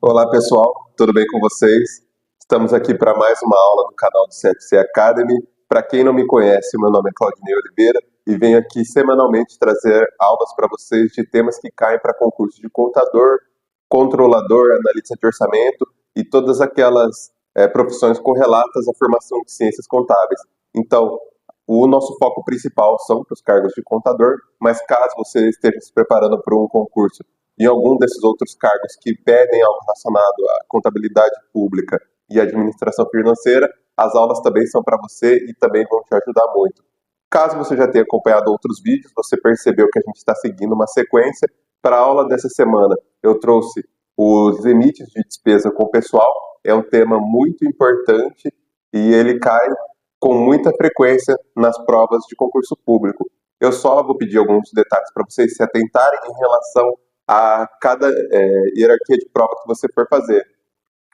Olá pessoal, tudo bem com vocês? Estamos aqui para mais uma aula no canal do CFC Academy. Para quem não me conhece, meu nome é Claudinei Oliveira e venho aqui semanalmente trazer aulas para vocês de temas que caem para concursos de contador, controlador, analista de orçamento e todas aquelas profissões correlatas à formação de ciências contábeis. Então, o nosso foco principal são para os cargos de contador, mas caso você esteja se preparando para um concurso em algum desses outros cargos que pedem algo relacionado à contabilidade pública e administração financeira, as aulas também são para você e também vão te ajudar muito. Caso você já tenha acompanhado outros vídeos, você percebeu que a gente está seguindo uma sequência. Para a aula dessa semana, eu trouxe os limites de despesa com o pessoal. É um tema muito importante e ele cai com muita frequência nas provas de concurso público. Eu só vou pedir alguns detalhes para vocês se atentarem em relação a cada hierarquia de prova que você for fazer.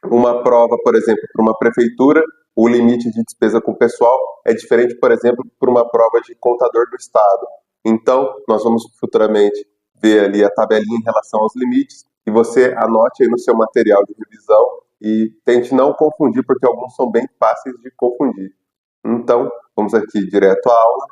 Uma prova, por exemplo, para uma prefeitura, o limite de despesa com o pessoal é diferente, por exemplo, para uma prova de contador do estado. Então, nós vamos futuramente ver ali a tabelinha em relação aos limites e você anote aí no seu material de revisão e tente não confundir, porque alguns são bem fáceis de confundir. Então, vamos aqui direto à aula.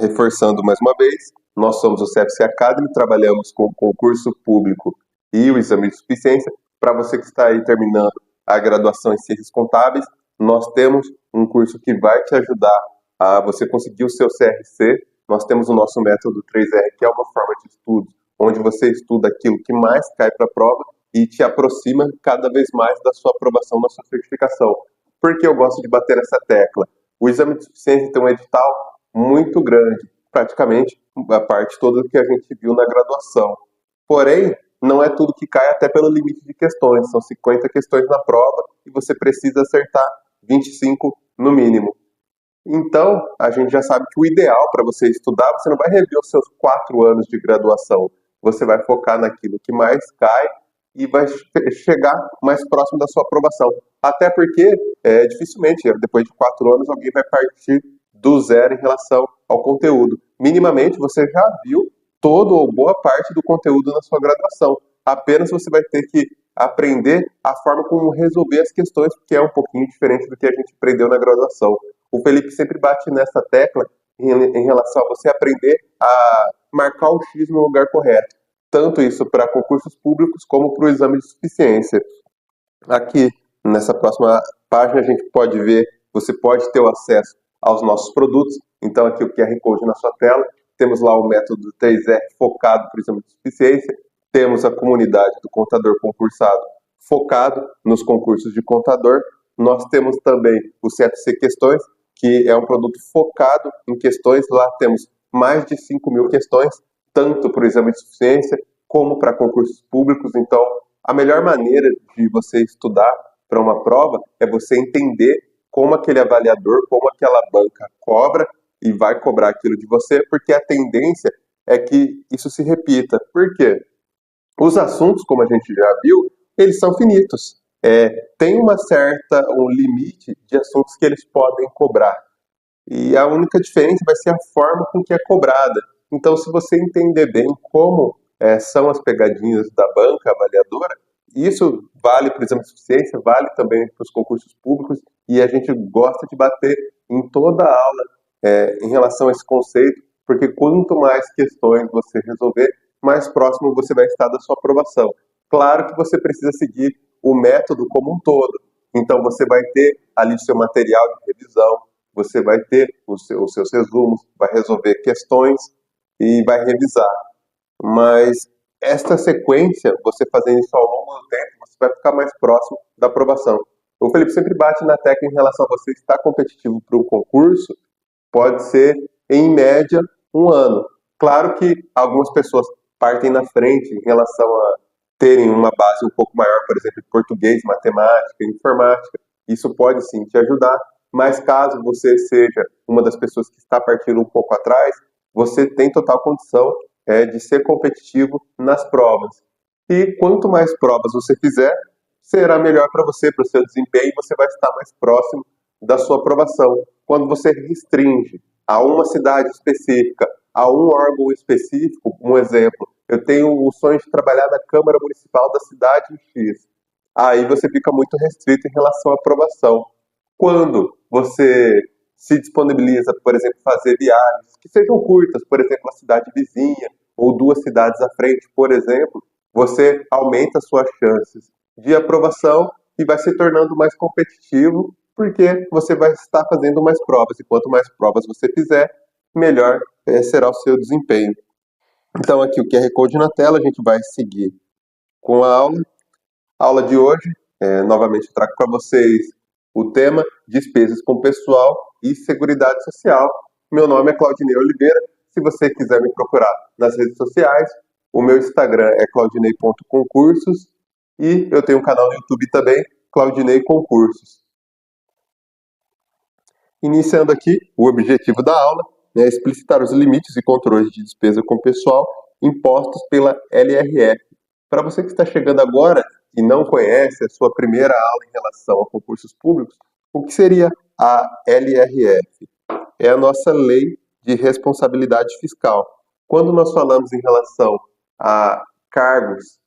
Reforçando mais uma vez, nós somos o CFC Academy, trabalhamos com o concurso público e o exame de suficiência. Para você que está aí terminando a graduação em Ciências Contábeis, nós temos um curso que vai te ajudar a você conseguir o seu CRC. Nós temos o nosso método 3R, que é uma forma de estudo, onde você estuda aquilo que mais cai para a prova e te aproxima cada vez mais da sua aprovação, da sua certificação. Por que eu gosto de bater nessa tecla? O exame de suficiência tem um edital muito grande, praticamente a parte toda que a gente viu na graduação. Porém, não é tudo que cai até pelo limite de questões, são 50 questões na prova e você precisa acertar 25 no mínimo. Então, a gente já sabe que o ideal para você estudar, você não vai rever os seus 4 anos de graduação, você vai focar naquilo que mais cai e vai chegar mais próximo da sua aprovação. Até porque, dificilmente, depois de 4 anos, alguém vai partir do zero em relação ao conteúdo. Minimamente, você já viu todo ou boa parte do conteúdo na sua graduação. Apenas você vai ter que aprender a forma como resolver as questões, que é um pouquinho diferente do que a gente aprendeu na graduação. O Felipe sempre bate nessa tecla em relação a você aprender a marcar o X no lugar correto. Tanto isso para concursos públicos como para o exame de suficiência. Aqui, nessa próxima página, a gente pode ver, você pode ter o acesso aos nossos produtos. Então, aqui o QR Code na sua tela. Temos lá o método 3R focado para o exame de suficiência. Temos a comunidade do contador concursado focado nos concursos de contador. Nós temos também o CFC Questões, que é um produto focado em questões. Lá temos mais de 5.000 questões, tanto para o exame de suficiência como para concursos públicos. Então, a melhor maneira de você estudar para uma prova é você entender como aquele avaliador, como aquela banca cobra e vai cobrar aquilo de você, porque a tendência é que isso se repita. Por quê? Os assuntos, como a gente já viu, eles são finitos. Tem um limite de assuntos que eles podem cobrar. E a única diferença vai ser a forma com que é cobrada. Então, se você entender bem como são as pegadinhas da banca avaliadora, isso vale para o exame de suficiência, vale também para os concursos públicos, e a gente gosta de bater em toda a aula em relação a esse conceito, porque quanto mais questões você resolver, mais próximo você vai estar da sua aprovação. Claro que você precisa seguir o método como um todo. Então, você vai ter ali o seu material de revisão, você vai ter os seus resumos, vai resolver questões e vai revisar. Mas esta sequência, você fazendo isso ao longo do tempo, você vai ficar mais próximo da aprovação. O Felipe sempre bate na tecla em relação a você estar competitivo para um concurso, pode ser, em média, 1 ano. Claro que algumas pessoas partem na frente em relação a terem uma base um pouco maior, por exemplo, de português, matemática, informática. Isso pode sim te ajudar, mas caso você seja uma das pessoas que está partindo um pouco atrás, você tem total condição de ser competitivo nas provas. E quanto mais provas você fizer, será melhor para você, para o seu desempenho, e você vai estar mais próximo da sua aprovação. Quando você restringe a uma cidade específica, a um órgão específico, um exemplo, eu tenho o sonho de trabalhar na Câmara Municipal da cidade X. Aí você fica muito restrito em relação à aprovação. Quando você se disponibiliza, por exemplo, fazer viagens que sejam curtas, por exemplo, a cidade vizinha ou duas cidades à frente, por exemplo, você aumenta as suas chances de aprovação e vai se tornando mais competitivo, porque você vai estar fazendo mais provas, e quanto mais provas você fizer, melhor será o seu desempenho. Então aqui o QR Code na tela, a gente vai seguir com a aula. A aula de hoje, novamente eu trago para vocês o tema despesas com pessoal e seguridade social. Meu nome é Claudinei Oliveira. Se você quiser me procurar nas redes sociais, o meu Instagram é claudinei.concursos e eu tenho um canal no YouTube também, Claudinei Concursos. Iniciando aqui, o objetivo da aula é explicitar os limites e controles de despesa com pessoal impostos pela LRF. Para você que está chegando agora e não conhece a sua primeira aula em relação a concursos públicos, o que seria a LRF? É a nossa Lei de Responsabilidade Fiscal. Quando nós falamos em relação a cargos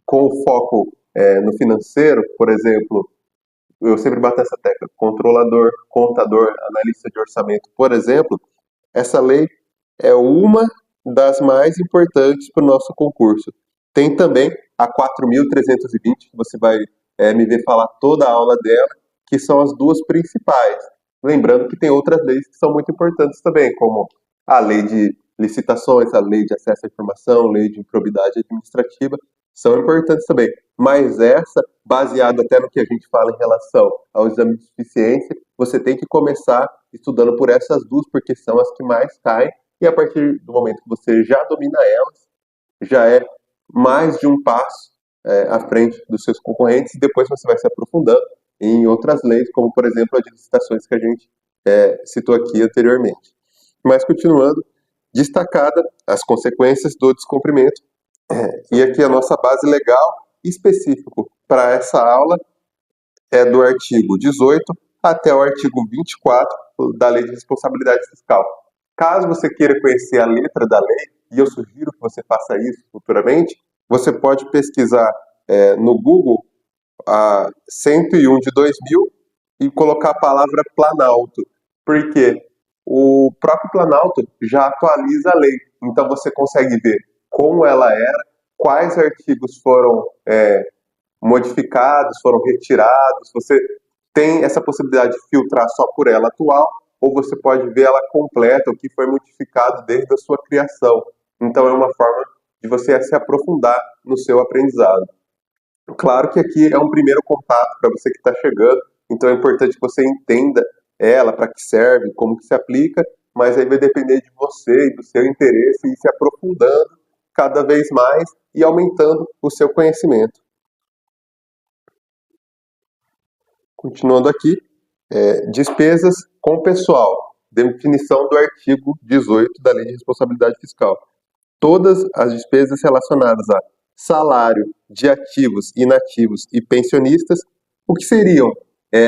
com foco no financeiro, por exemplo, eu sempre bato essa tecla, controlador, contador, analista de orçamento, por exemplo, essa lei é uma das mais importantes para o nosso concurso. Tem também a 4.320, que você vai me ver falar toda a aula dela, que são as duas principais. Lembrando que tem outras leis que são muito importantes também, como a lei de licitações, a lei de acesso à informação, a lei de improbidade administrativa, são importantes também. Mas essa, baseada até no que a gente fala em relação ao exame de suficiência, você tem que começar estudando por essas duas, porque são as que mais caem, e a partir do momento que você já domina elas, já é mais de um passo à frente dos seus concorrentes, e depois você vai se aprofundando em outras leis, como por exemplo a de licitações que a gente citou aqui anteriormente. Mas continuando, destacada as consequências do descumprimento, e aqui a nossa base legal específico para essa aula é do artigo 18 até o artigo 24 da Lei de Responsabilidade Fiscal. Caso você queira conhecer a letra da lei, e eu sugiro que você faça isso futuramente, você pode pesquisar no Google a 101 de 2000 e colocar a palavra Planalto, porque o próprio Planalto já atualiza a lei, então você consegue ver como ela era, quais artigos foram modificados, foram retirados, você tem essa possibilidade de filtrar só por ela atual, ou você pode ver ela completa, o que foi modificado desde a sua criação. Então é uma forma de você se aprofundar no seu aprendizado. Claro que aqui é um primeiro contato para você que está chegando, então é importante que você entenda ela, para que serve, como que se aplica, mas aí vai depender de você e do seu interesse e se aprofundando cada vez mais e aumentando o seu conhecimento. Continuando aqui, despesas com pessoal, definição do artigo 18 da Lei de Responsabilidade Fiscal. Todas as despesas relacionadas a salário de ativos, inativos e pensionistas. O que seriam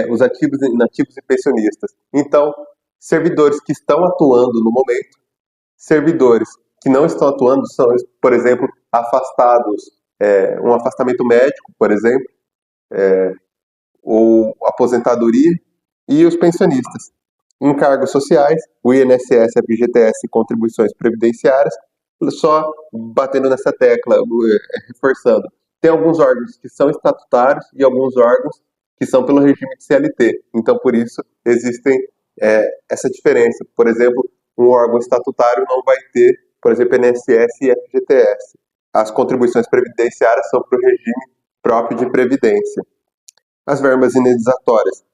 os ativos, inativos e pensionistas? Então, servidores que estão atuando no momento, servidores que não estão atuando, são, por exemplo, afastados, um afastamento médico, por exemplo, ou aposentadoria, e os pensionistas. Encargos sociais, o INSS, FGTS e contribuições previdenciárias, só batendo nessa tecla, reforçando. Tem alguns órgãos que são estatutários e alguns órgãos que são pelo regime de CLT. Então, por isso, existem essa diferença. Por exemplo, um órgão estatutário não vai ter, por exemplo, INSS e FGTS. As contribuições previdenciárias são para o regime próprio de previdência. As verbas indenizatórias,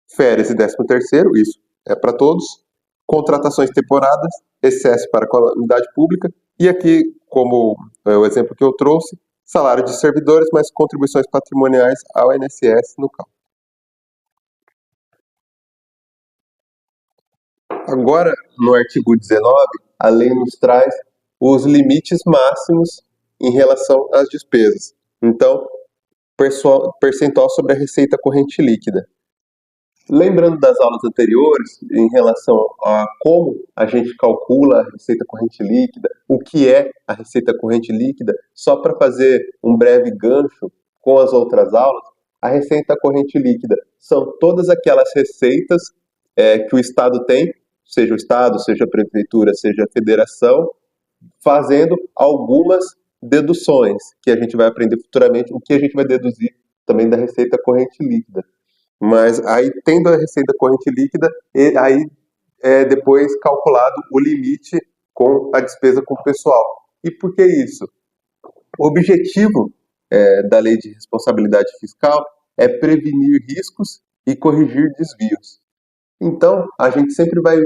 férias e 13º, isso é para todos. Contratações temporadas, excesso para a calamidade pública. E aqui, como o exemplo que eu trouxe, salário de servidores, mais contribuições patrimoniais ao INSS no campo. Agora, no artigo 19, a lei nos traz os limites máximos em relação às despesas. Então, percentual sobre a receita corrente líquida. Lembrando das aulas anteriores, em relação a como a gente calcula a receita corrente líquida, o que é a receita corrente líquida, só para fazer um breve gancho com as outras aulas, a receita corrente líquida são todas aquelas receitas que o Estado tem, seja o Estado, seja a Prefeitura, seja a Federação, fazendo algumas deduções, que a gente vai aprender futuramente, o que a gente vai deduzir também da receita corrente líquida. Mas aí, tendo a receita corrente líquida, e aí é depois calculado o limite com a despesa com o pessoal. E por que isso? O objetivo da lei de responsabilidade fiscal é prevenir riscos e corrigir desvios. Então, a gente sempre vai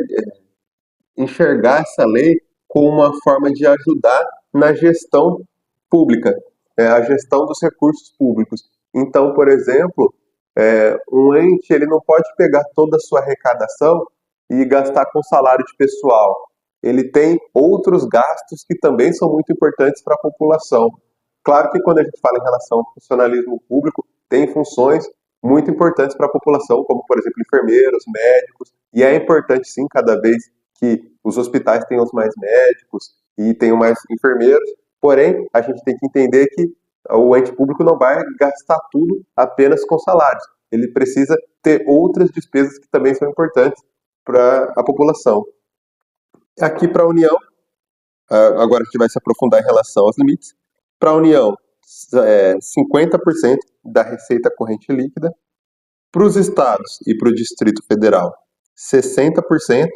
enxergar essa lei como uma forma de ajudar na gestão pública, a gestão dos recursos públicos. Então, por exemplo, um ente ele não pode pegar toda a sua arrecadação e gastar com salário de pessoal. Ele tem outros gastos que também são muito importantes para a população. Claro que quando a gente fala em relação ao funcionalismo público, tem funções muito importantes para a população, como, por exemplo, enfermeiros, médicos, e é importante, sim, cada vez que os hospitais tenham mais médicos e tenham mais enfermeiros, porém, a gente tem que entender que o ente público não vai gastar tudo apenas com salários. Ele precisa ter outras despesas que também são importantes para a população. Aqui para a União, agora a gente vai se aprofundar em relação aos limites. Para a União, 50% da receita corrente líquida. Para os estados e para o Distrito Federal, 60%.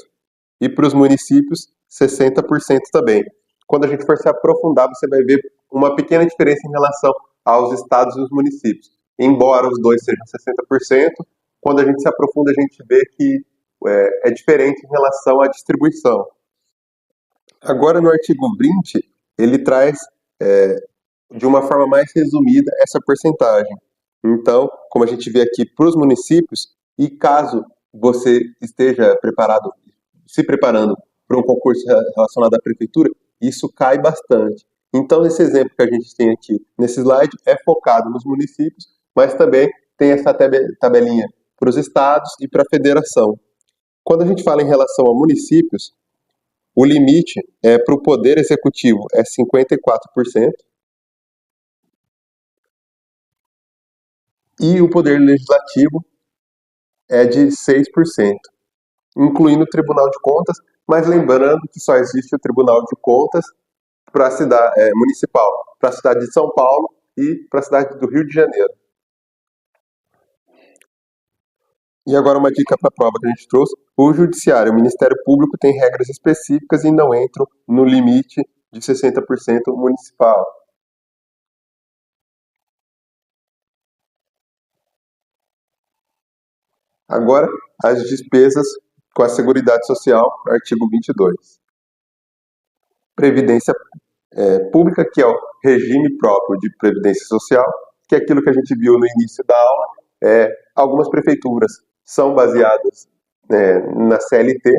E para os municípios, 60% também. Quando a gente for se aprofundar, você vai ver uma pequena diferença em relação aos estados e os municípios. Embora os dois sejam 60%, quando a gente se aprofunda, a gente vê que é diferente em relação à distribuição. Agora, no artigo 20, ele traz de uma forma mais resumida essa porcentagem. Então, como a gente vê aqui para os municípios, e caso você esteja se preparando para um concurso relacionado à prefeitura, isso cai bastante. Então, esse exemplo que a gente tem aqui nesse slide é focado nos municípios, mas também tem essa tabelinha para os estados e para a federação. Quando a gente fala em relação a municípios, o limite para o poder executivo é 54%, e o poder legislativo é de 6%, incluindo o Tribunal de Contas, mas lembrando que só existe o Tribunal de Contas para a cidade municipal, para a cidade de São Paulo e para a cidade do Rio de Janeiro. E agora uma dica para a prova que a gente trouxe. O Judiciário, o Ministério Público tem regras específicas e não entram no limite de 60% municipal. Agora, as despesas com a Seguridade Social, artigo 22. Previdência pública, que é o regime próprio de previdência social, que é aquilo que a gente viu no início da aula. Algumas prefeituras são baseadas na CLT,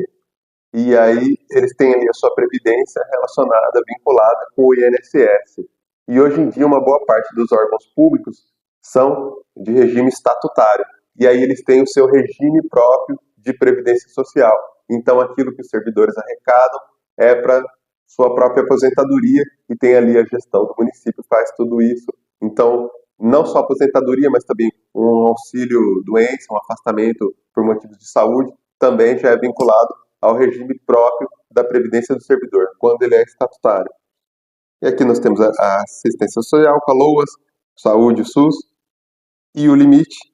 e aí eles têm ali a sua previdência relacionada, vinculada com o INSS. E hoje em dia uma boa parte dos órgãos públicos são de regime estatutário, e aí eles têm o seu regime próprio de previdência social. Então aquilo que os servidores arrecadam é para sua própria aposentadoria, e tem ali a gestão do município, faz tudo isso. Então, não só aposentadoria, mas também um auxílio doença, um afastamento por motivos de saúde, também já é vinculado ao regime próprio da previdência do servidor, quando ele é estatutário. E aqui nós temos a assistência social com a LOAS, saúde, o SUS, e o limite.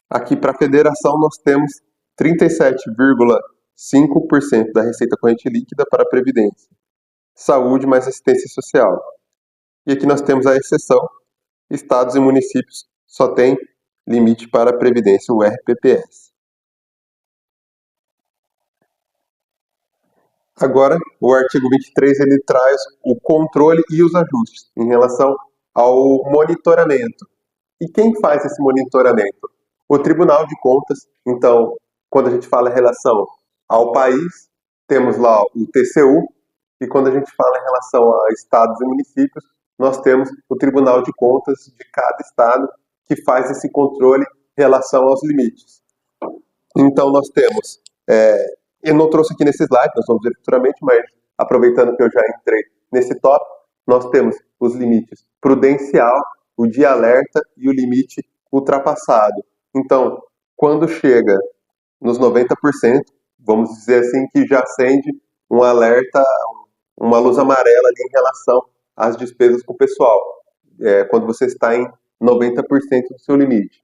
Aqui para a federação nós temos 37,5% da receita corrente líquida para a previdência. Saúde mais assistência social. E aqui nós temos a exceção, estados e municípios só tem limite para a previdência, o RPPS. Agora, o artigo 23, ele traz o controle e os ajustes em relação ao monitoramento. E quem faz esse monitoramento? O Tribunal de Contas. Então, quando a gente fala em relação ao país, temos lá o TCU, e quando a gente fala em relação a estados e municípios, nós temos o Tribunal de Contas de cada estado que faz esse controle em relação aos limites. Então, nós temos, eu não trouxe aqui nesse slide, nós vamos ver futuramente, mas aproveitando que eu já entrei nesse tópico, nós temos os limites prudencial, o de alerta e o limite ultrapassado. Então, quando chega nos 90%, vamos dizer assim, que já acende um alerta, uma luz amarela ali em relação às despesas com o pessoal, quando você está em 90% do seu limite.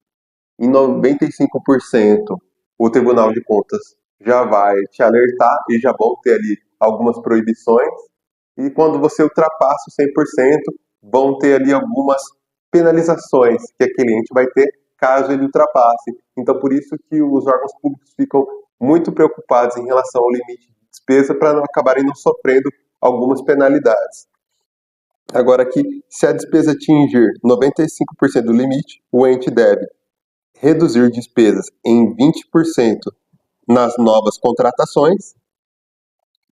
Em 95%, o Tribunal de Contas já vai te alertar e já vão ter ali algumas proibições. E quando você ultrapassa o 100%, vão ter ali algumas penalizações que a cliente vai ter caso ele ultrapasse. Então, por isso que os órgãos públicos ficam muito preocupados em relação ao limite de despesa para não acabarem não sofrendo algumas penalidades. Agora aqui, se a despesa atingir 95% do limite, o ente deve reduzir despesas em 20% nas novas contratações,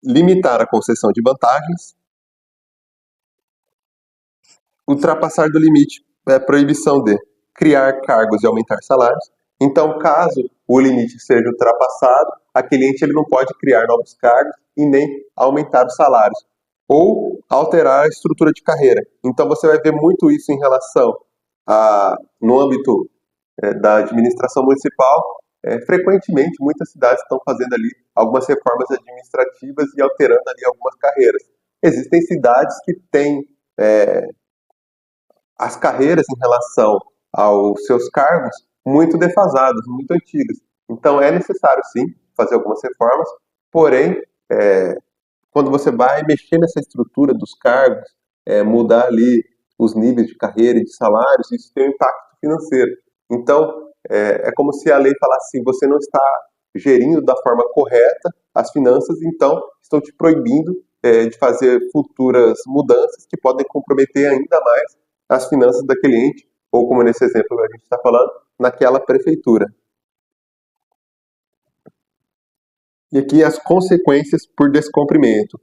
limitar a concessão de vantagens, ultrapassar do limite, proibição de criar cargos e aumentar salários. Então, caso o limite seja ultrapassado, a cliente ele não pode criar novos cargos e nem aumentar os salários, ou alterar a estrutura de carreira. Então, você vai ver muito isso em relação no âmbito da administração municipal. Frequentemente, muitas cidades estão fazendo ali algumas reformas administrativas e alterando ali algumas carreiras. Existem cidades que têm as carreiras em relação aos seus cargos muito defasadas, muito antigas. Então, é necessário, sim, fazer algumas reformas, porém, quando você vai mexer nessa estrutura dos cargos, mudar ali os níveis de carreira e de salários, isso tem um impacto financeiro. Então, é como se a lei falasse assim, você não está gerindo da forma correta as finanças, então estão te proibindo de fazer futuras mudanças que podem comprometer ainda mais as finanças da cliente, ou como nesse exemplo que a gente está falando, naquela prefeitura. E aqui as consequências por descumprimento.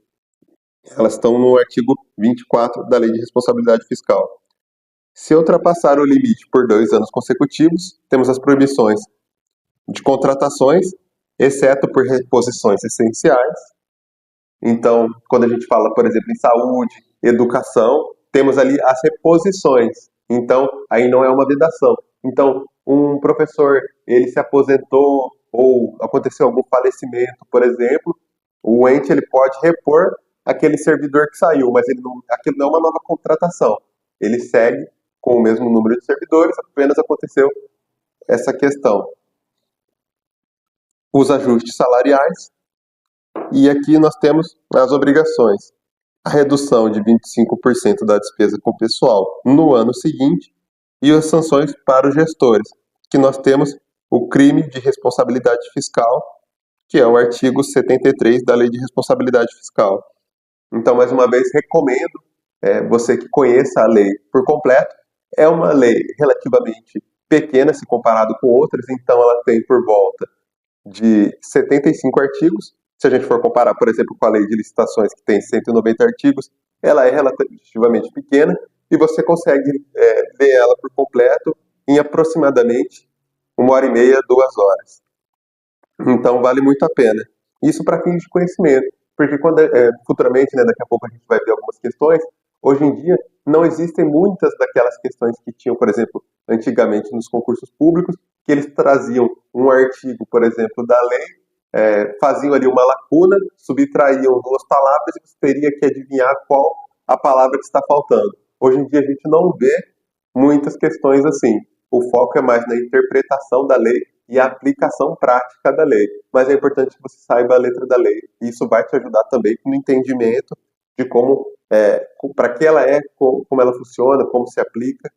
Elas estão no artigo 24 da Lei de Responsabilidade Fiscal. Se ultrapassar o limite por 2 anos consecutivos, temos as proibições de contratações, exceto por reposições essenciais. Então, quando a gente fala, por exemplo, em saúde, educação, temos ali as reposições. Então, aí não é uma vedação. Então, um professor, ele se aposentou ou aconteceu algum falecimento, por exemplo, o ente ele pode repor aquele servidor que saiu, mas aquilo não é uma nova contratação. Ele segue com o mesmo número de servidores, apenas aconteceu essa questão. Os ajustes salariais, e aqui nós temos as obrigações. A redução de 25% da despesa com o pessoal no ano seguinte e as sanções para os gestores, que nós temos o crime de responsabilidade fiscal, que é o artigo 73 da Lei de Responsabilidade Fiscal. Então, mais uma vez, recomendo você que conheça a lei por completo. É uma lei relativamente pequena se comparado com outras, então ela tem por volta de 75 artigos. Se a gente for comparar, por exemplo, com a lei de licitações, que tem 190 artigos, ela é relativamente pequena e você consegue ler ela por completo em aproximadamente 1h30, 2 horas. Então, vale muito a pena. Isso para fins de conhecimento, porque quando futuramente, daqui a pouco a gente vai ver algumas questões, hoje em dia não existem muitas daquelas questões que tinham, por exemplo, antigamente nos concursos públicos, que eles traziam um artigo, por exemplo, da lei, faziam ali uma lacuna, subtraíam 2 palavras e você teria que adivinhar qual a palavra que está faltando. Hoje em dia a gente não vê muitas questões assim. O foco é mais na interpretação da lei e a aplicação prática da lei. Mas é importante que você saiba a letra da lei. E isso vai te ajudar também no entendimento de como, para que ela é, como ela funciona, como se aplica.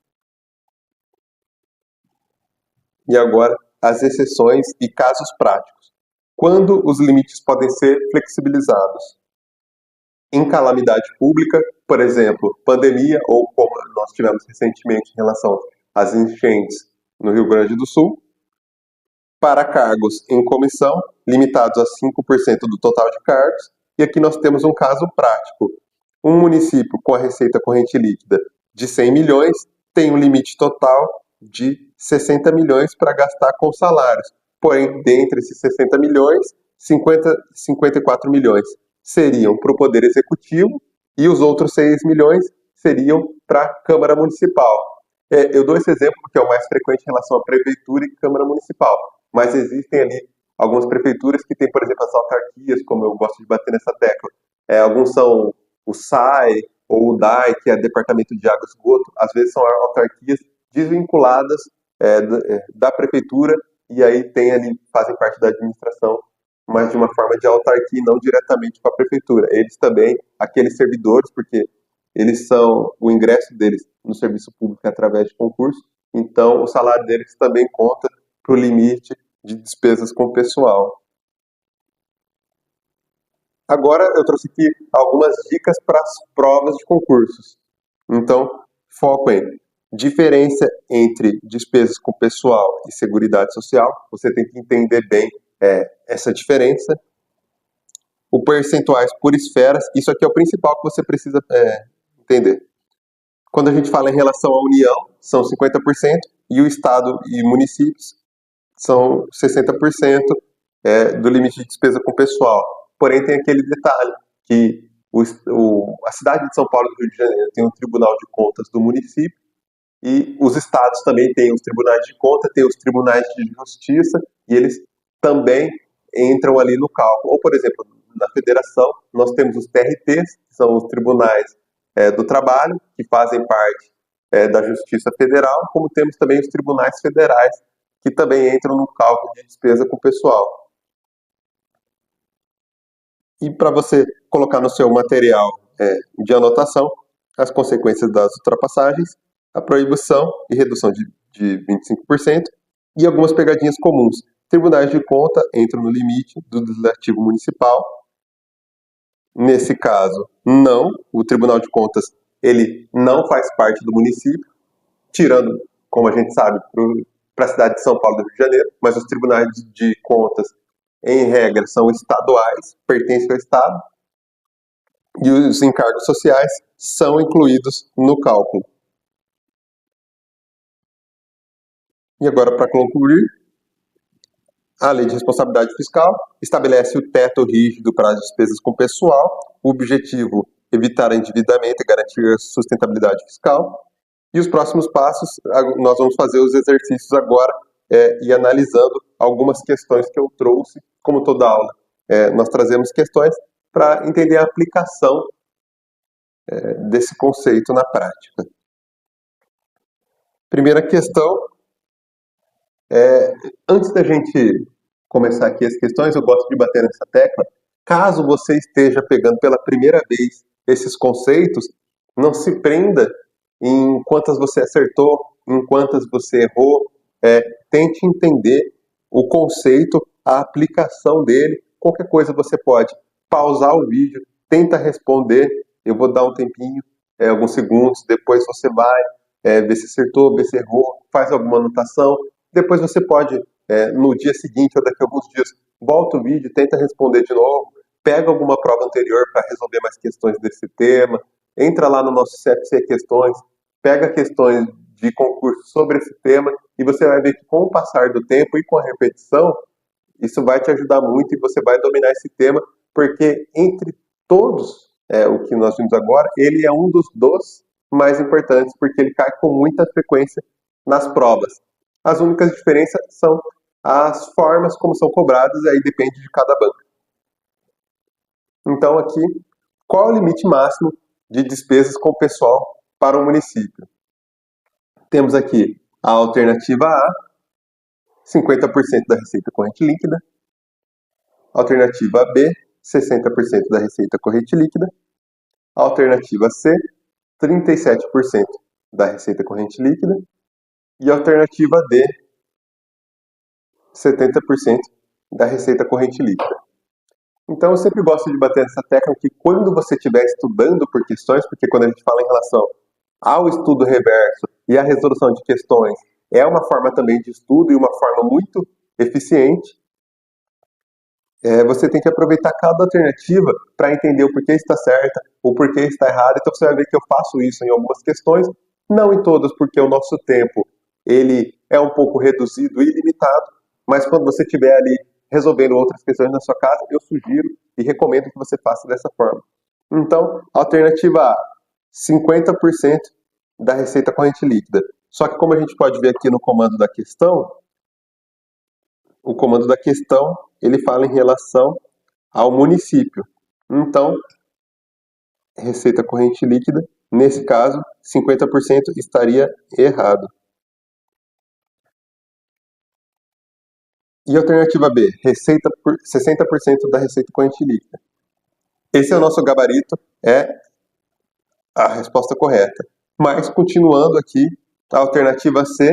E agora, as exceções e casos práticos. Quando os limites podem ser flexibilizados? Em calamidade pública, por exemplo, pandemia, ou como nós tivemos recentemente em relação às enchentes no Rio Grande do Sul. Para cargos em comissão, limitados a 5% do total de cargos. E aqui nós temos um caso prático. Um município com a receita corrente líquida de 100 milhões tem um limite total de 60 milhões para gastar com salários. porém, dentre esses 60 milhões, 54 milhões seriam para o Poder Executivo e os outros 6 milhões seriam para a Câmara Municipal. Eu dou esse exemplo porque é o mais frequente em relação à Prefeitura e Câmara Municipal, mas existem ali algumas prefeituras que têm, por exemplo, as autarquias, como eu gosto de bater nessa tecla. Alguns são o SAI ou o DAI, que é Departamento de Água e Esgoto, às vezes são autarquias desvinculadas da prefeitura e aí fazem parte da administração, mas de uma forma de autarquia e não diretamente com a prefeitura. Eles também, aqueles servidores, porque o ingresso deles no serviço público é através de concurso, então o salário deles também conta para o limite de despesas com o pessoal. Agora eu trouxe aqui algumas dicas para as provas de concursos. Então, foco em diferença entre despesas com pessoal e seguridade social. Você tem que entender bem essa diferença. O percentuais por esferas, isso aqui é o principal que você precisa entender. Quando a gente fala em relação à União, são 50%, e o Estado e municípios são 60% do limite de despesa com pessoal. Porém, tem aquele detalhe, que a cidade de São Paulo e do Rio de Janeiro tem um Tribunal de Contas do município, e os estados também têm os tribunais de conta, têm os tribunais de justiça, e eles também entram ali no cálculo. Ou, por exemplo, na federação, nós temos os TRTs, que são os tribunais do trabalho, que fazem parte da Justiça Federal, como temos também os tribunais federais, que também entram no cálculo de despesa com o pessoal. E para você colocar no seu material de anotação as consequências das ultrapassagens, a proibição e redução de 25% e algumas pegadinhas comuns. Tribunais de conta entram no limite do legislativo municipal. Nesse caso, não. O Tribunal de Contas ele não faz parte do município, tirando, como a gente sabe, para a cidade de São Paulo e do Rio de Janeiro, mas os tribunais de contas, em regra, são estaduais, pertencem ao Estado, e os encargos sociais são incluídos no cálculo. E agora, para concluir, a Lei de Responsabilidade Fiscal estabelece o teto rígido para as despesas com pessoal, o objetivo evitar endividamento e garantir a sustentabilidade fiscal. E os próximos passos, nós vamos fazer os exercícios agora e analisando algumas questões que eu trouxe, como toda aula. Nós trazemos questões para entender a aplicação desse conceito na prática. Primeira questão, antes da gente começar aqui as questões, eu gosto de bater nessa tecla. Caso você esteja pegando pela primeira vez esses conceitos, não se prenda em quantas você acertou, em quantas você errou. Tente entender o conceito, a aplicação dele. Qualquer coisa você pode pausar o vídeo, tenta responder. Eu vou dar um tempinho, alguns segundos, depois você vai ver se acertou, ver se errou, faz alguma anotação. Depois você pode, no dia seguinte ou daqui a alguns dias, volta o vídeo, tenta responder de novo, pega alguma prova anterior para resolver mais questões desse tema, entra lá no nosso CFC Questões, pega questões de concurso sobre esse tema e você vai ver que com o passar do tempo e com a repetição, isso vai te ajudar muito e você vai dominar esse tema, porque entre todos o que nós vimos agora, ele é um dos mais importantes, porque ele cai com muita frequência nas provas. As únicas diferenças são as formas como são cobradas, aí depende de cada banco. Então aqui, qual é o limite máximo de despesas com o pessoal para o município? Temos aqui a alternativa A, 50% da receita corrente líquida. Alternativa B, 60% da receita corrente líquida. Alternativa C, 37% da receita corrente líquida. E alternativa D, 70% da receita corrente líquida. Então eu sempre gosto de bater nessa tecla que quando você estiver estudando por questões, porque quando a gente fala em relação ao estudo reverso e à resolução de questões, é uma forma também de estudo e uma forma muito eficiente, você tem que aproveitar cada alternativa para entender o porquê está certa, o porquê está errada. Então você vai ver que eu faço isso em algumas questões, não em todas, porque o nosso tempo ele é um pouco reduzido e limitado, mas quando você estiver ali resolvendo outras questões na sua casa, eu sugiro e recomendo que você faça dessa forma. Então, alternativa A, 50% da receita corrente líquida. Só que como a gente pode ver aqui no comando da questão, o comando da questão, ele fala em relação ao município. Então, receita corrente líquida, nesse caso, 50% estaria errado. E alternativa B, 60% da receita corrente líquida. Esse é o nosso gabarito, é a resposta correta. Mas, continuando aqui, a alternativa C,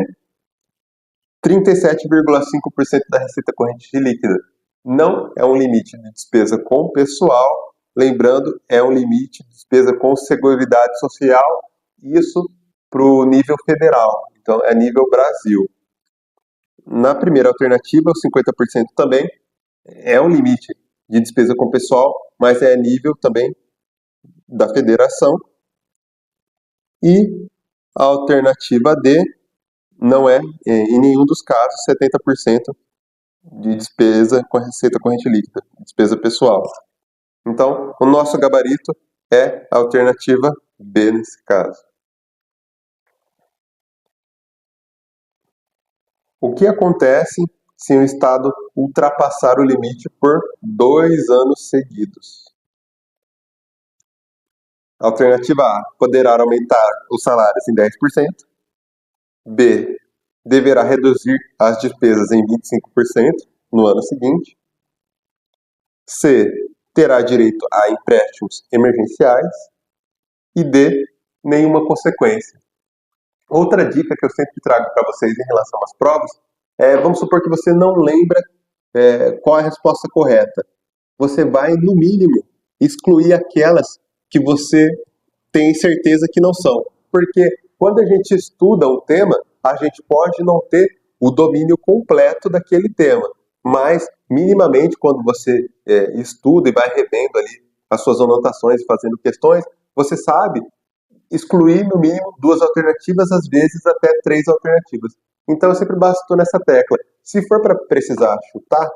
37,5% da receita corrente líquida. Não é um limite de despesa com pessoal, lembrando, é um limite de despesa com Seguridade Social, isso para o nível federal, então é nível Brasil. Na primeira alternativa, os 50% também é um limite de despesa com pessoal, mas é nível também da federação. E a alternativa D não é, em nenhum dos casos, 70% de despesa com a receita corrente líquida, despesa pessoal. Então, o nosso gabarito é a alternativa B nesse caso. O que acontece se o Estado ultrapassar o limite por 2 anos seguidos? Alternativa A, poderá aumentar os salários em 10%. B, deverá reduzir as despesas em 25% no ano seguinte. C, terá direito a empréstimos emergenciais. E D, nenhuma consequência. Outra dica que eu sempre trago para vocês em relação às provas é, vamos supor que você não lembra qual é a resposta correta. Você vai, no mínimo, excluir aquelas que você tem certeza que não são. Porque quando a gente estuda um tema, a gente pode não ter o domínio completo daquele tema. Mas, minimamente, quando você estuda e vai revendo ali as suas anotações e fazendo questões, você sabe excluir no mínimo 2 alternativas, às vezes até 3 alternativas. Então eu sempre basto nessa tecla. Se for para precisar chutar,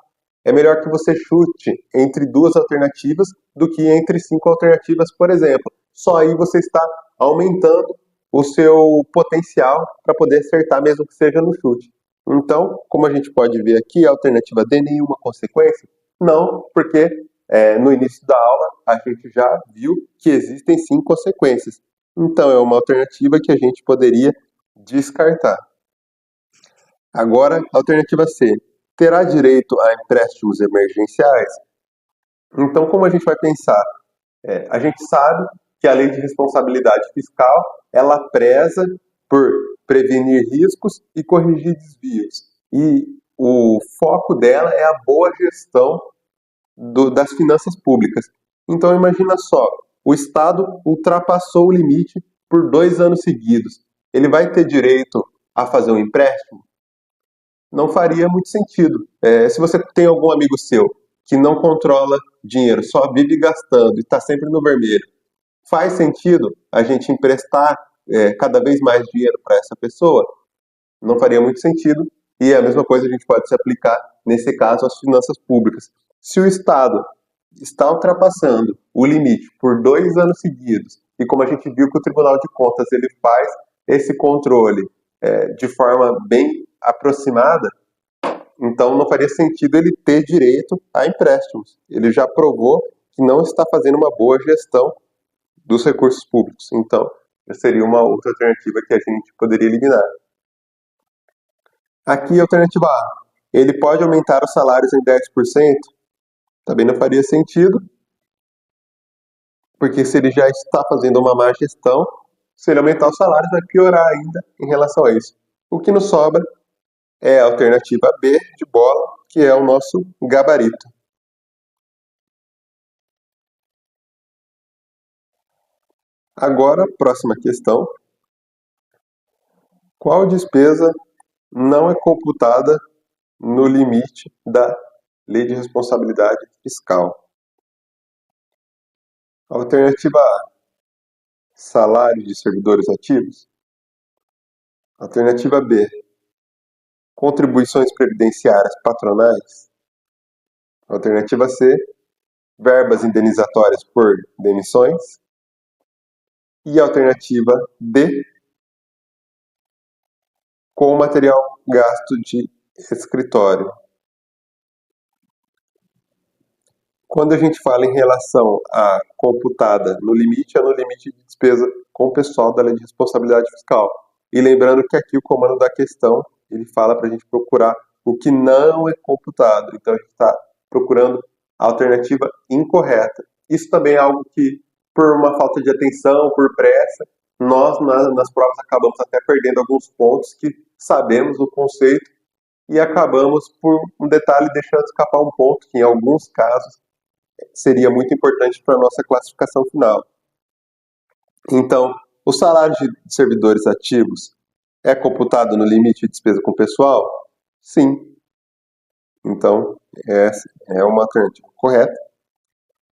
é melhor que você chute entre 2 alternativas do que entre 5 alternativas, por exemplo. Só aí você está aumentando o seu potencial para poder acertar, mesmo que seja no chute. Então, como a gente pode ver aqui, a alternativa D, nenhuma consequência? Não, porque no início da aula a gente já viu que existem sim consequências. Então, é uma alternativa que a gente poderia descartar. Agora, alternativa C. Terá direito a empréstimos emergenciais? Então, como a gente vai pensar? A gente sabe que a lei de responsabilidade fiscal, ela preza por prevenir riscos e corrigir desvios. E o foco dela é a boa gestão das finanças públicas. Então, imagina só, o Estado ultrapassou o limite por 2 anos seguidos. Ele vai ter direito a fazer um empréstimo? Não faria muito sentido. Se você tem algum amigo seu que não controla dinheiro, só vive gastando e está sempre no vermelho, faz sentido a gente emprestar cada vez mais dinheiro para essa pessoa? Não faria muito sentido. E a mesma coisa a gente pode se aplicar, nesse caso, às finanças públicas. Se o Estado está ultrapassando o limite por 2 anos seguidos, e como a gente viu que o Tribunal de Contas ele faz esse controle de forma bem aproximada, então não faria sentido ele ter direito a empréstimos. Ele já provou que não está fazendo uma boa gestão dos recursos públicos. Então, seria uma outra alternativa que a gente poderia eliminar. Aqui, alternativa A. Ele pode aumentar os salários em 10%? Também não faria sentido, porque se ele já está fazendo uma má gestão, se ele aumentar os salários, vai piorar ainda em relação a isso. O que nos sobra é a alternativa B de bola, que é o nosso gabarito. Agora, próxima questão. Qual despesa não é computada no limite da Lei de Responsabilidade Fiscal? Alternativa A, salário de servidores ativos. Alternativa B, contribuições previdenciárias patronais. Alternativa C, verbas indenizatórias por demissões. E alternativa D, com material gasto de escritório. Quando a gente fala em relação a computada no limite, é no limite de despesa com o pessoal da Lei de Responsabilidade Fiscal. E lembrando que aqui o comando da questão, ele fala para a gente procurar o que não é computado. Então a gente está procurando a alternativa incorreta. Isso também é algo que, por uma falta de atenção, por pressa, nós nas provas acabamos até perdendo alguns pontos que sabemos o conceito e acabamos, por um detalhe, deixando escapar um ponto que, em alguns casos, seria muito importante para a nossa classificação final. Então, o salário de servidores ativos é computado no limite de despesa com pessoal? Sim. Então, essa é uma alternativa correta.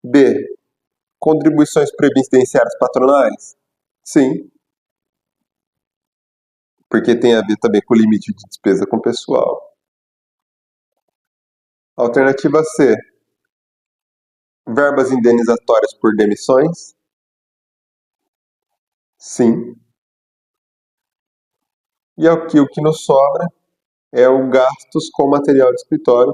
B, contribuições previdenciárias patronais? Sim. Porque tem a ver também com o limite de despesa com pessoal. Alternativa C, verbas indenizatórias por demissões? Sim. E aqui o que nos sobra é o gastos com material de escritório,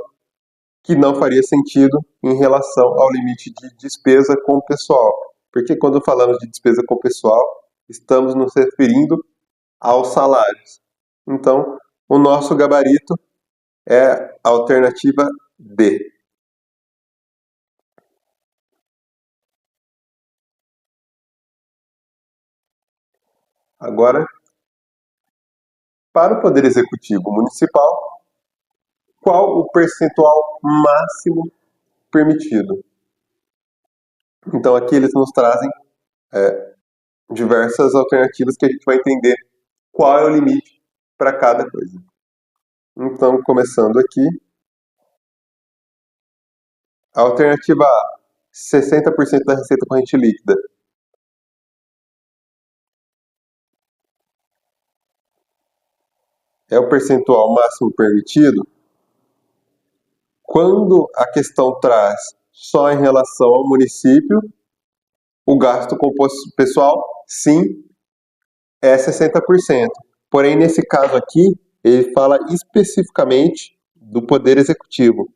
que não faria sentido em relação ao limite de despesa com o pessoal. Porque quando falamos de despesa com o pessoal, estamos nos referindo aos salários. Então, o nosso gabarito é a alternativa D. Agora, para o Poder Executivo Municipal, qual o percentual máximo permitido? Então, aqui eles nos trazem diversas alternativas que a gente vai entender qual é o limite para cada coisa. Então, começando aqui, a alternativa A, 60% da receita corrente líquida. É o percentual máximo permitido? Quando a questão traz só em relação ao município, o gasto com o pessoal, sim, é 60%. Porém, nesse caso aqui, ele fala especificamente do Poder Executivo.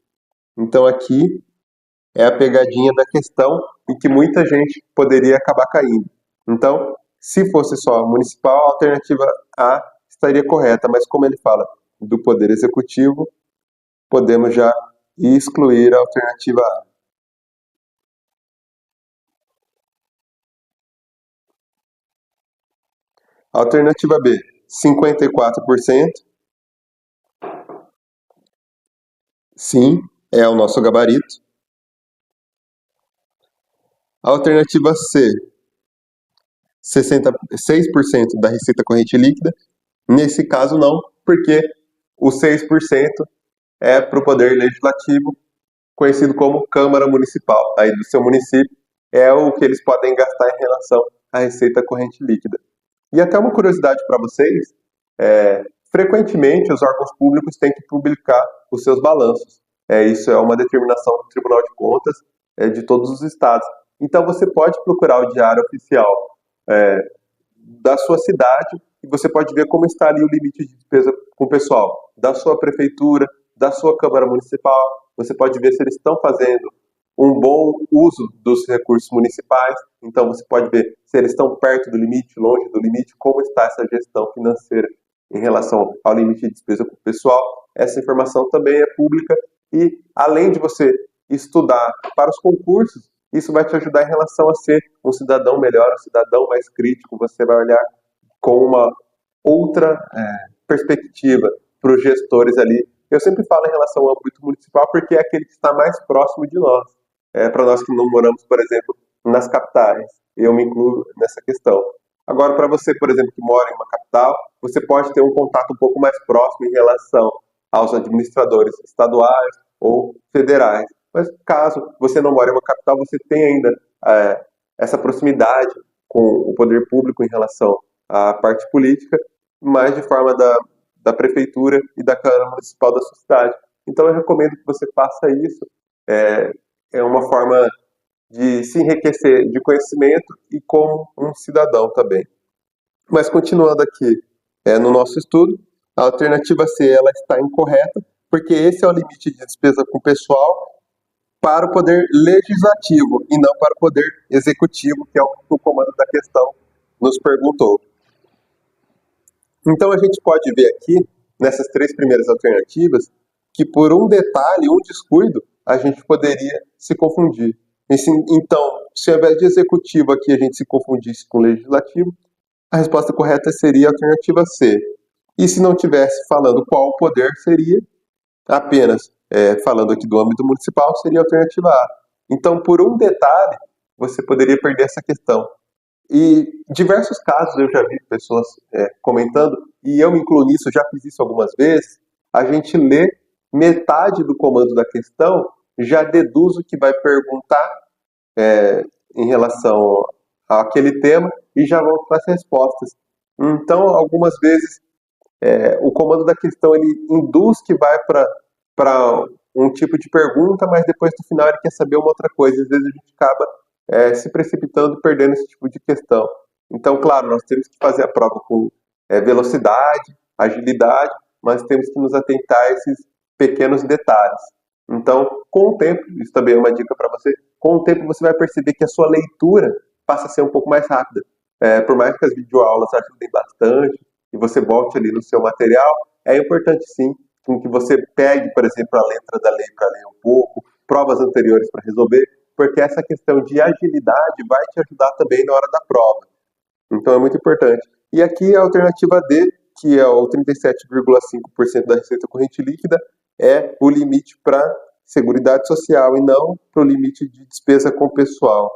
Então, aqui é a pegadinha da questão em que muita gente poderia acabar caindo. Então, se fosse só municipal, a alternativa A estaria correta, mas como ele fala do Poder Executivo, podemos já excluir a alternativa A. Alternativa B, 54%. Sim, é o nosso gabarito. Alternativa C, 6% da receita corrente líquida. Nesse caso não, porque o 6% é para o Poder Legislativo, conhecido como Câmara Municipal. Aí do seu município é o que eles podem gastar em relação à receita corrente líquida. E até uma curiosidade para vocês, frequentemente os órgãos públicos têm que publicar os seus balanços. Isso é uma determinação do Tribunal de Contas de todos os estados. Então você pode procurar o diário oficial da sua cidade e você pode ver como está ali o limite de despesa com o pessoal da sua prefeitura, da sua Câmara Municipal. Você pode ver se eles estão fazendo um bom uso dos recursos municipais. Então você pode ver se eles estão perto do limite, longe do limite, como está essa gestão financeira em relação ao limite de despesa com o pessoal. Essa informação também é pública e, além de você estudar para os concursos, isso vai te ajudar em relação a ser um cidadão melhor, um cidadão mais crítico. Você vai olhar com uma outra perspectiva para os gestores ali. Eu sempre falo em relação ao âmbito municipal porque é aquele que está mais próximo de nós. Para nós que não moramos, por exemplo, nas capitais. Eu me incluo nessa questão. Agora, para você, por exemplo, que mora em uma capital, você pode ter um contato um pouco mais próximo em relação aos administradores estaduais ou federais. Mas caso você não mora em uma capital, você tem ainda essa proximidade com o poder público em relação à parte política, mas de forma da prefeitura e da Câmara Municipal da sua cidade. Então eu recomendo que você faça isso. É uma forma de se enriquecer de conhecimento e como um cidadão também. Mas continuando aqui no nosso estudo, a alternativa C ela está incorreta, porque esse é o limite de despesa com pessoal para o poder legislativo e não para o poder executivo, que é o que o comando da questão nos perguntou. Então a gente pode ver aqui, nessas três primeiras alternativas, que por um detalhe, um descuido, a gente poderia se confundir. Então, se ao invés de executivo aqui a gente se confundisse com legislativo, a resposta correta seria a alternativa C. E se não tivesse falando qual o poder seria, apenas falando aqui do âmbito municipal, seria a alternativa A. Então, por um detalhe, você poderia perder essa questão. E diversos casos eu já vi pessoas comentando, e eu me incluo nisso, já fiz isso algumas vezes, a gente lê metade do comando da questão, já deduz o que vai perguntar em relação àquele tema e já volta para as respostas. Então, algumas vezes, o comando da questão ele induz que vai para um tipo de pergunta, mas depois no final ele quer saber uma outra coisa. Às vezes a gente acaba se precipitando e perdendo esse tipo de questão. Então, claro, nós temos que fazer a prova com velocidade, agilidade, mas temos que nos atentar a esses pequenos detalhes. Então, com o tempo, isso também é uma dica para você, com o tempo você vai perceber que a sua leitura passa a ser um pouco mais rápida. Por mais que as videoaulas ajudem bastante e você volte ali no seu material, é importante sim que você pegue, por exemplo, a letra da lei para ler um pouco, provas anteriores para resolver, porque essa questão de agilidade vai te ajudar também na hora da prova. Então é muito importante. E aqui a alternativa D, que é o 37,5% da receita corrente líquida, é o limite para Seguridade Social e não para o limite de despesa com pessoal.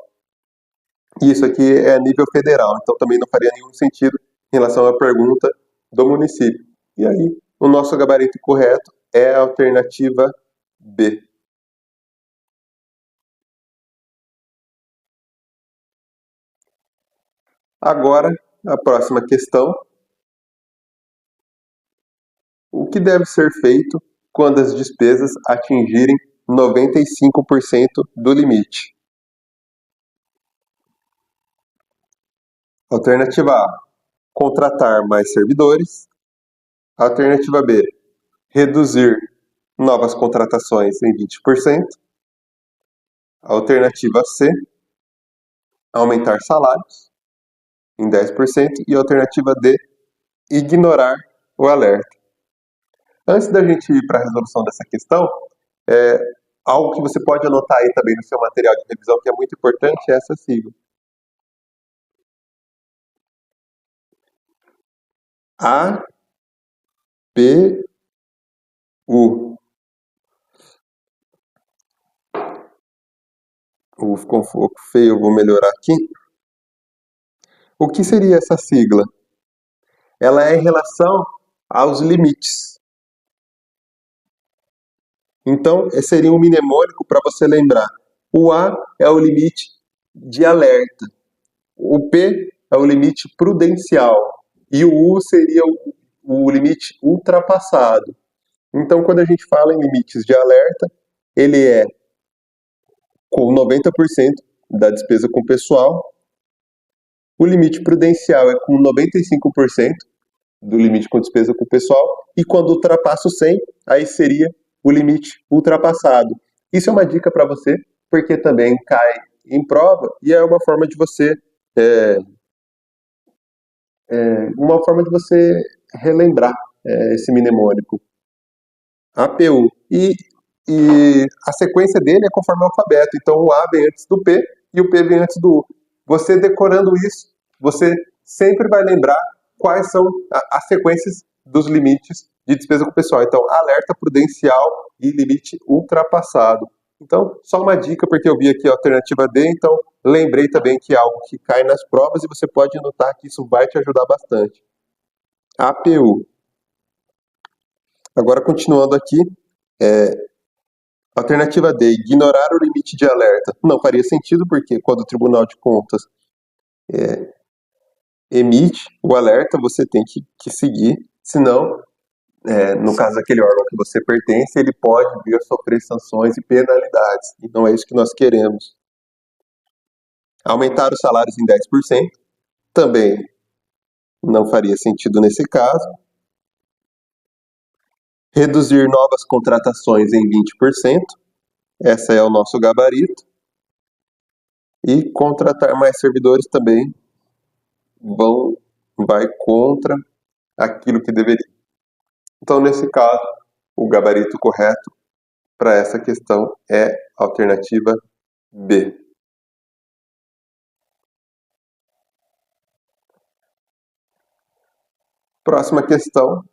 E isso aqui é a nível federal, então também não faria nenhum sentido em relação à pergunta do município. E aí, o nosso gabarito correto é a alternativa B. Agora, a próxima questão. O que deve ser feito quando as despesas atingirem 95% do limite? Alternativa A, contratar mais servidores. Alternativa B, reduzir novas contratações em 20%. Alternativa C, aumentar salários em 10%. E alternativa D, ignorar o alerta. Antes da gente ir para a resolução dessa questão, algo que você pode anotar aí também no seu material de revisão, que é muito importante, é essa sigla. APU. Ficou um pouco feio, eu vou melhorar aqui. O que seria essa sigla? Ela é em relação aos limites. Então, seria um mnemônico para você lembrar. O A é o limite de alerta. O P é o limite prudencial. E o U seria o limite ultrapassado. Então, quando a gente fala em limites de alerta, ele é com 90% da despesa com pessoal. O limite prudencial é com 95% do limite com despesa com pessoal. E quando ultrapassa o 100, aí seria o limite ultrapassado. Isso é uma dica para você, porque também cai em prova e é uma forma de você relembrar esse mnemônico. APU. E a sequência dele é conforme o alfabeto. Então o A vem antes do P e o P vem antes do U. Você decorando isso, você sempre vai lembrar quais são as sequências dos limites de despesa com o pessoal. Então, alerta prudencial e limite ultrapassado. Então, só uma dica, porque eu vi aqui a alternativa D, então lembrei também que é algo que cai nas provas e você pode notar que isso vai te ajudar bastante. APU. Agora, continuando aqui, alternativa D, ignorar o limite de alerta. Não faria sentido, porque quando o Tribunal de Contas emite o alerta, você tem que seguir, senão no caso daquele órgão que você pertence, ele pode vir a sofrer sanções e penalidades. E não é isso que nós queremos. Aumentar os salários em 10% também não faria sentido nesse caso. Reduzir novas contratações em 20%, essa é o nosso gabarito. E contratar mais servidores também vai contra aquilo que deveria. Então, nesse caso, o gabarito correto para essa questão é a alternativa B. Próxima questão.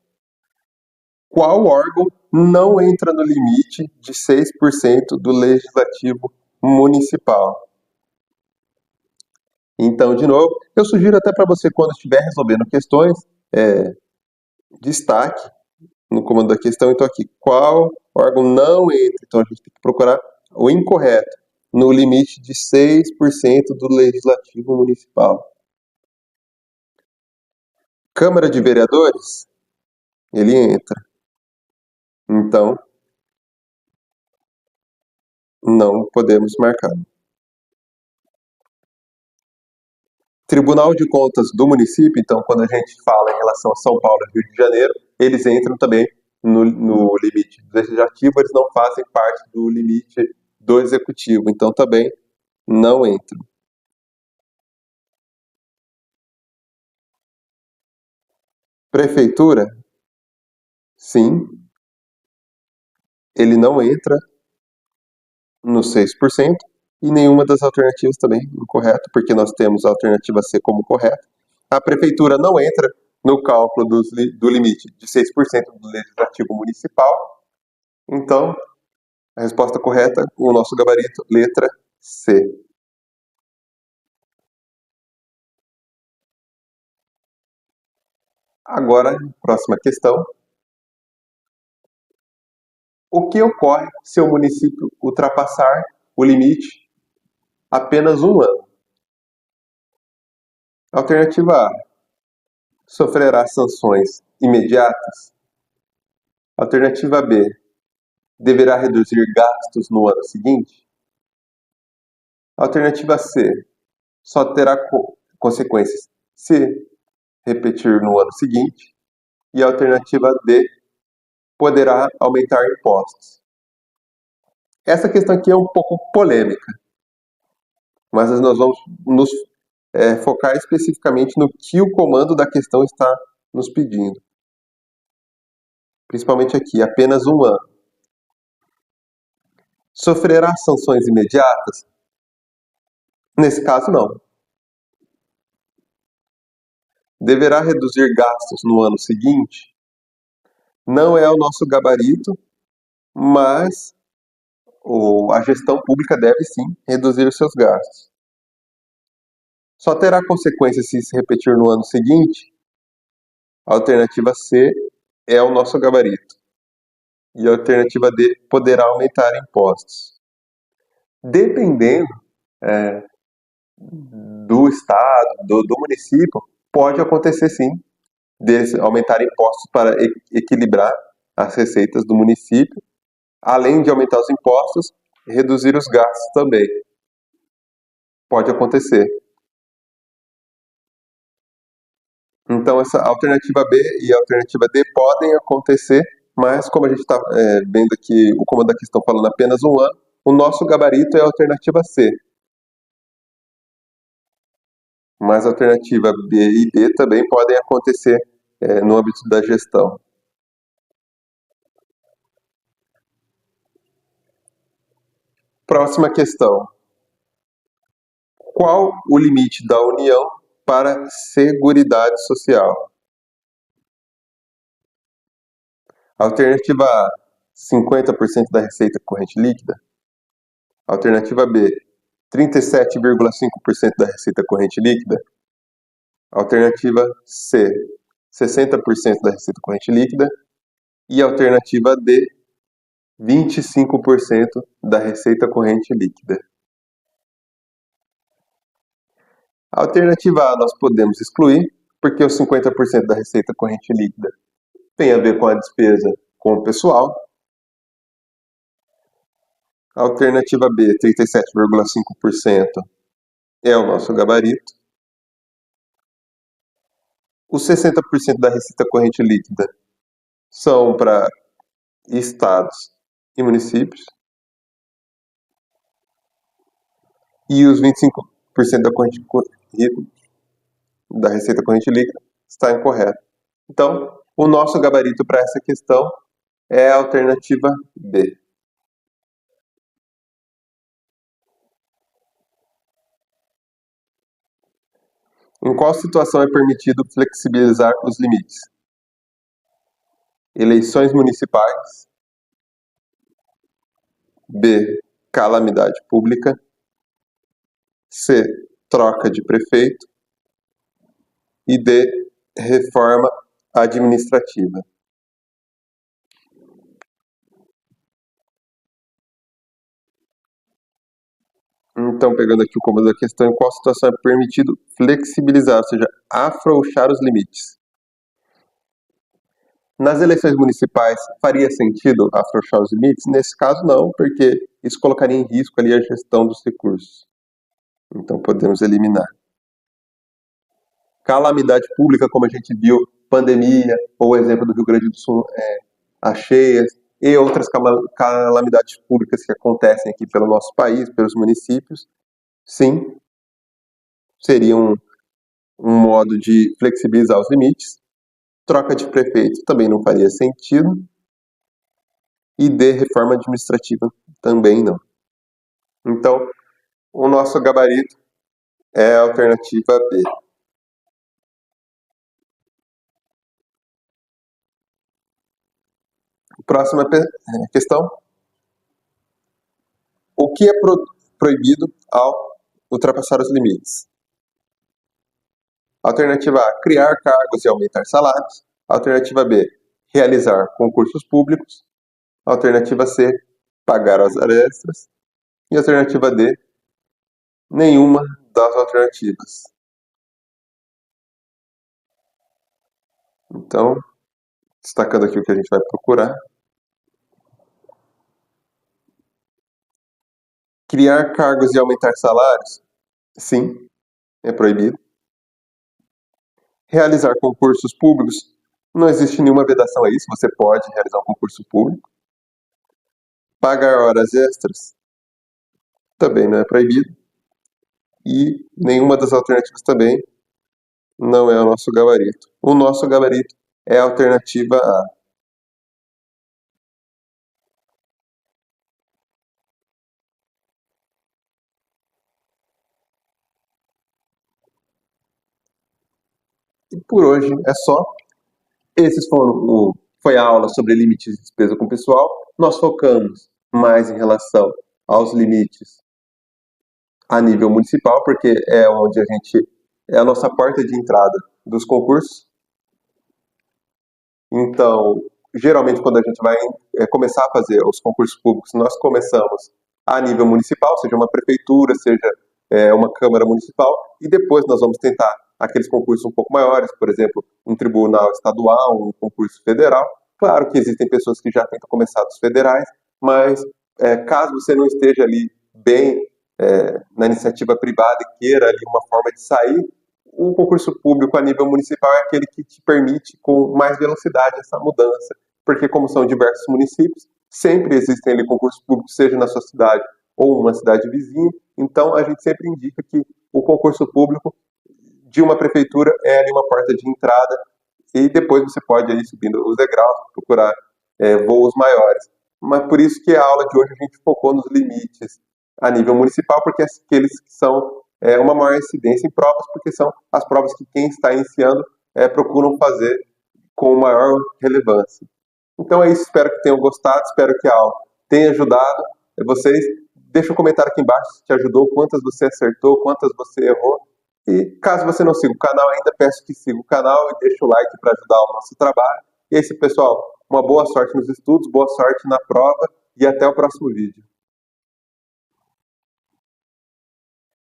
Qual órgão não entra no limite de 6% do legislativo municipal? Então, de novo, eu sugiro até para você, quando estiver resolvendo questões, destaque no comando da questão, então aqui, qual órgão não entra? Então a gente tem que procurar o incorreto, no limite de 6% do legislativo municipal. Câmara de Vereadores, ele entra. Então, não podemos marcar. Tribunal de Contas do município, então, quando a gente fala em relação a São Paulo e Rio de Janeiro, eles entram também no limite do legislativo, eles não fazem parte do limite do executivo, então também não entram. Prefeitura, sim, ele não entra no 6%, e nenhuma das alternativas também incorreta, porque nós temos a alternativa C como correta. A prefeitura não entra no cálculo do limite de 6% do legislativo municipal. Então, a resposta correta, o nosso gabarito, letra C. Agora, próxima questão. O que ocorre se o município ultrapassar o limite apenas um ano? Alternativa A, sofrerá sanções imediatas. Alternativa B, deverá reduzir gastos no ano seguinte. Alternativa C, só terá consequências se repetir no ano seguinte. E a alternativa D, poderá aumentar impostos. Essa questão aqui é um pouco polêmica, mas nós vamos nos focar especificamente no que o comando da questão está nos pedindo. Principalmente aqui, apenas um ano. Sofrerá sanções imediatas? Nesse caso, não. Deverá reduzir gastos no ano seguinte? Não é o nosso gabarito, mas a gestão pública deve sim reduzir os seus gastos. Só terá consequências se se repetir no ano seguinte? A alternativa C é o nosso gabarito. E a alternativa D, poderá aumentar impostos. Dependendo do estado, do município, pode acontecer sim, de aumentar impostos para equilibrar as receitas do município, além de aumentar os impostos, reduzir os gastos também. Pode acontecer. Então, essa alternativa B e a alternativa D podem acontecer, mas como a gente está vendo aqui o comando da questão falando apenas um ano, o nosso gabarito é a alternativa C. Mas a alternativa B e D também podem acontecer no âmbito da gestão. Próxima questão. Qual o limite da União para Seguridade Social? Alternativa A, 50% da receita corrente líquida. Alternativa B, 37,5% da receita corrente líquida. Alternativa C, 60% da receita corrente líquida. E alternativa D, 25% da receita corrente líquida. A alternativa A nós podemos excluir, porque os 50% da receita corrente líquida tem a ver com a despesa com o pessoal. Alternativa B, 37,5% é o nosso gabarito. Os 60% da receita corrente líquida são para estados e municípios. E os 25% da receita corrente líquida está incorreto. Então, o nosso gabarito para essa questão é a alternativa B. Em qual situação é permitido flexibilizar os limites? Eleições municipais. B. Calamidade pública. C. Troca de prefeito. E D. Reforma administrativa. Então, pegando aqui o comando da questão, em qual situação é permitido flexibilizar, ou seja, afrouxar os limites? Nas eleições municipais, faria sentido afrouxar os limites? Nesse caso, não, porque isso colocaria em risco ali a gestão dos recursos. Então, podemos eliminar. Calamidade pública, como a gente viu, pandemia, ou o exemplo do Rio Grande do Sul, as cheias, e outras calamidades públicas que acontecem aqui pelo nosso país, pelos municípios, sim, seria um modo de flexibilizar os limites. Troca de prefeito também não faria sentido. E D, reforma administrativa, também não. Então, o nosso gabarito é a alternativa B. Próxima questão. O que é proibido ao ultrapassar os limites? Alternativa A, criar cargos e aumentar salários. Alternativa B, realizar concursos públicos. Alternativa C, pagar as horas extras. E alternativa D, nenhuma das alternativas. Então, destacando aqui o que a gente vai procurar. Criar cargos e aumentar salários? Sim, é proibido. Realizar concursos públicos? Não existe nenhuma vedação a isso, você pode realizar um concurso público. Pagar horas extras? Também não é proibido. E nenhuma das alternativas também não é o nosso gabarito. O nosso gabarito é a alternativa A. E por hoje é só. Esses foi a aula sobre limites de despesa com pessoal. Nós focamos mais em relação aos limites a nível municipal, porque é onde é a nossa porta de entrada dos concursos. Então, geralmente quando a gente vai começar a fazer os concursos públicos, nós começamos a nível municipal, seja uma prefeitura, seja uma câmara municipal, e depois nós vamos tentar aqueles concursos um pouco maiores, por exemplo, um tribunal estadual, um concurso federal. Claro que existem pessoas que já tentam começar dos federais, mas caso você não esteja ali bem na iniciativa privada e queira ali uma forma de sair, o concurso público a nível municipal é aquele que te permite com mais velocidade essa mudança, porque como são diversos municípios, sempre existem ali concursos públicos, seja na sua cidade ou uma cidade vizinha, então a gente sempre indica que o concurso público de uma prefeitura é ali uma porta de entrada e depois você pode ir subindo os degraus, procurar voos maiores. Mas por isso que a aula de hoje a gente focou nos limites a nível municipal, porque aqueles que são uma maior incidência em provas, porque são as provas que quem está iniciando procuram fazer com maior relevância. Então é isso, espero que tenham gostado, espero que a aula tenha ajudado vocês. Deixa um comentário aqui embaixo se te ajudou, quantas você acertou, quantas você errou. E caso você não siga o canal ainda, peço que siga o canal e deixe o like para ajudar o nosso trabalho. E é isso, pessoal. Uma boa sorte nos estudos, boa sorte na prova e até o próximo vídeo.